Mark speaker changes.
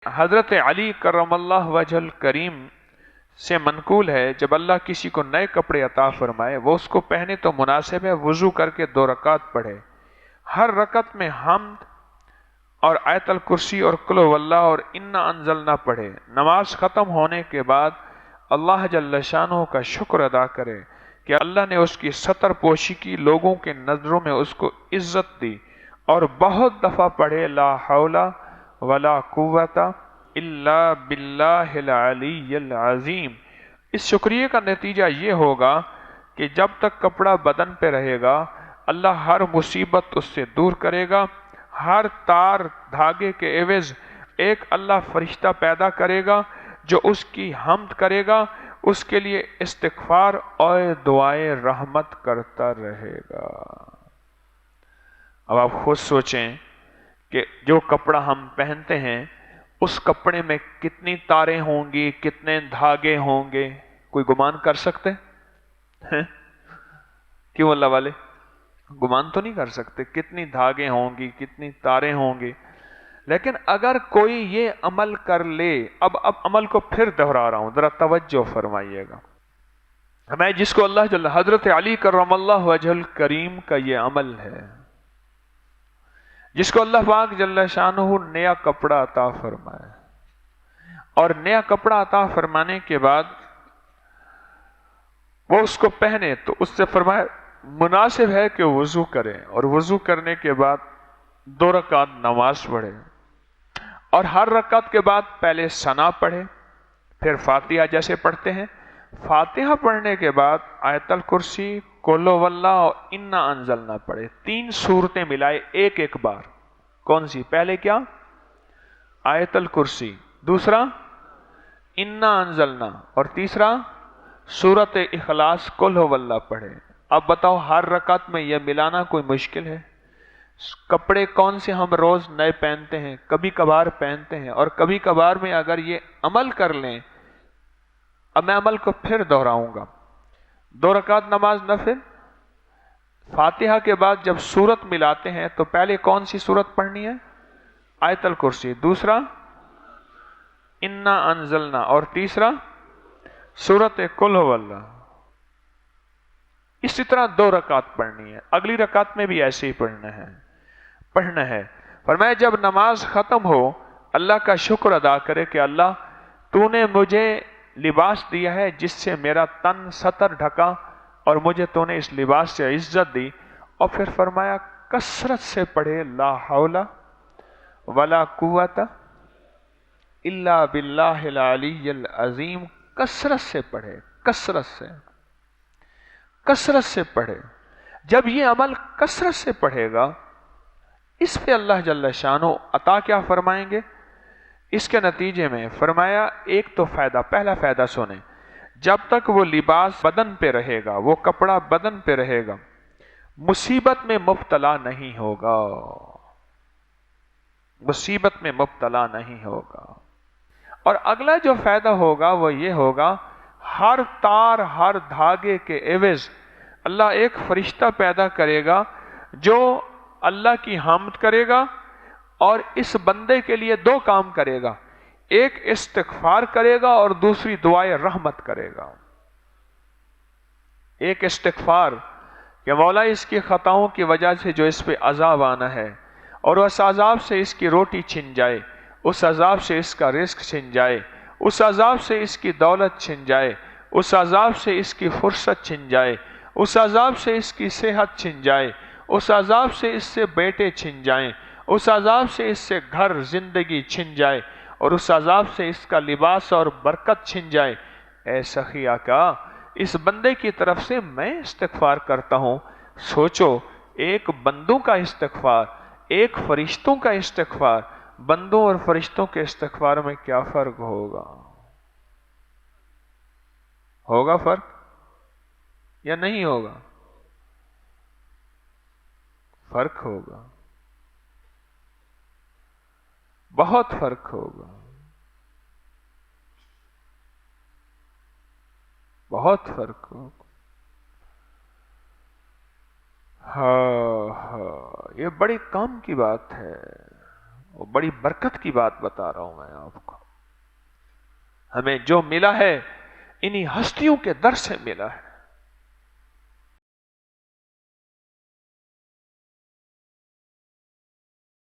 Speaker 1: حضرت علی کرم اللہ وجہ کریم سے منقول ہے، جب اللہ کسی کو نئے کپڑے عطا فرمائے وہ اس کو پہنے تو مناسب ہے وضو کر کے 2 رکعت پڑھے، ہر رکعت میں حمد اور آیت الکرسی اور قل هو اللہ اور انا انزلنا پڑھے، نماز ختم ہونے کے بعد اللہ جل شانہ کا شکر ادا کرے کہ اللہ نے اس کی ستر پوشی کی، لوگوں کے نظروں میں اس کو عزت دی، اور بہت دفعہ پڑھے لا حول ولا قوت الا باللہ العلی العظیم۔ اس شکریہ کا نتیجہ یہ ہوگا کہ جب تک کپڑا بدن پہ رہے گا اللہ ہر مصیبت اس سے دور کرے گا، ہر تار دھاگے کے عوض ایک اللہ فرشتہ پیدا کرے گا جو اس کی حمد کرے گا، اس کے لیے استغفار اور دعائے رحمت کرتا رہے گا۔ اب آپ خود سوچیں کہ جو کپڑا ہم پہنتے ہیں اس کپڑے میں کتنی تاریں ہوں گی، کتنے دھاگے ہوں گے، کوئی گمان کر سکتے ہیں؟ کیوں اللہ والے گمان تو نہیں کر سکتے کتنی دھاگے ہوں گی، کتنی تاریں ہوں گی۔ لیکن اگر کوئی یہ عمل کر لے، اب عمل کو پھر دہرا رہا ہوں، ذرا توجہ فرمائیے گا، میں جس کو اللہ جل حضرت علی کرم اللہ وجہ الکریم کا یہ عمل ہے، جس کو اللہ پاک جل شانہ نیا کپڑا عطا فرمائے، اور نیا کپڑا عطا فرمانے کے بعد وہ اس کو پہنے تو اس سے فرمائے مناسب ہے کہ وضو کریں، اور وضو کرنے کے بعد 2 رکعت نماز پڑھے، اور ہر رکعت کے بعد پہلے ثنا پڑھے، پھر فاتحہ جیسے پڑھتے ہیں، فاتحہ پڑھنے کے بعد آیت الکرسی قل هو اللہ اور انا انزلنا پڑھے، 3 سورتیں ملائے ایک بار۔ کون سی؟ پہلے کیا؟ آیت الکرسی، دوسرا انا انزلنا، اور تیسرا سورت اخلاص قل هو اللہ پڑھے۔ اب بتاؤ ہر رکعت میں یہ ملانا کوئی مشکل ہے؟ کپڑے کون سے ہم روز نئے پہنتے ہیں، کبھی کبھار پہنتے ہیں، اور کبھی کبھار میں اگر یہ عمل کر لیں، اب میں عمل کو پھر دہراؤں گا، 2 رکعت نماز نفل، فاتحہ کے بعد جب سورت ملاتے ہیں تو پہلے کون سی سورت پڑھنی ہے؟ آیت الکرسی، دوسرا انا انزلنا، اور تیسرا سورت قل هو اللہ۔ اسی طرح 2 رکعت پڑھنی ہے، اگلی رکعت میں بھی ایسے ہی پڑھنا ہے۔ فرمایا جب نماز ختم ہو اللہ کا شکر ادا کرے کہ اللہ تو نے مجھے لباس دیا ہے جس سے میرا تن ستر ڈھکا، اور مجھے تو نے اس لباس سے عزت دی، اور پھر فرمایا کثرت سے پڑھے لا حول ولا قوت الا باللہ العلی العظیم، کثرت سے پڑھے، کثرت سے پڑھے۔ جب یہ عمل کثرت سے پڑھے گا اس پہ اللہ جل شانہ عطا کیا فرمائیں گے؟ اس کے نتیجے میں فرمایا ایک تو فائدہ، پہلا فائدہ سنیں، جب تک وہ لباس بدن پہ رہے گا، وہ کپڑا بدن پہ رہے گا، مصیبت میں مبتلا نہیں ہوگا، مصیبت میں مبتلا نہیں ہوگا۔ اور اگلا جو فائدہ ہوگا وہ یہ ہوگا، ہر تار ہر دھاگے کے عوض اللہ ایک فرشتہ پیدا کرے گا جو اللہ کی حمد کرے گا، اور اس بندے کے لیے 2 کام کرے گا، ایک استغفار کرے گا اور دوسری دعائے رحمت کرے گا۔ ایک استغفار کہ مولا اس کی خطاؤں کی وجہ سے جو اس پہ عذاب آنا ہے، اور اس عذاب سے اس کی روٹی چھن جائے، اس عذاب سے اس کا رزق چھن جائے، اس عذاب سے اس کی دولت چھن جائے، اس عذاب سے اس کی فرصت چھن جائے، اس عذاب سے اس کی صحت چھن جائے، اس عذاب سے اس سے بیٹے چھن جائیں، اس عذاب سے اس سے گھر زندگی چھن جائے، اور اس عذاب سے اس کا لباس اور برکت چھن جائے۔ اے سخی آقا، اس بندے کی طرف سے میں استغفار کرتا ہوں۔ سوچو، ایک بندوں کا استغفار، ایک فرشتوں کا استغفار، بندوں اور فرشتوں کے استغفار میں کیا فرق ہوگا؟ ہوگا فرق یا نہیں ہوگا؟ فرق ہوگا، بہت فرق ہوگا، بہت فرق ہوگا۔ ہاں، یہ بڑے کام کی بات ہے، وہ بڑی برکت کی بات بتا رہا ہوں میں آپ کو. ہمیں جو ملا ہے انہی ہستیوں کے در سے ملا ہے.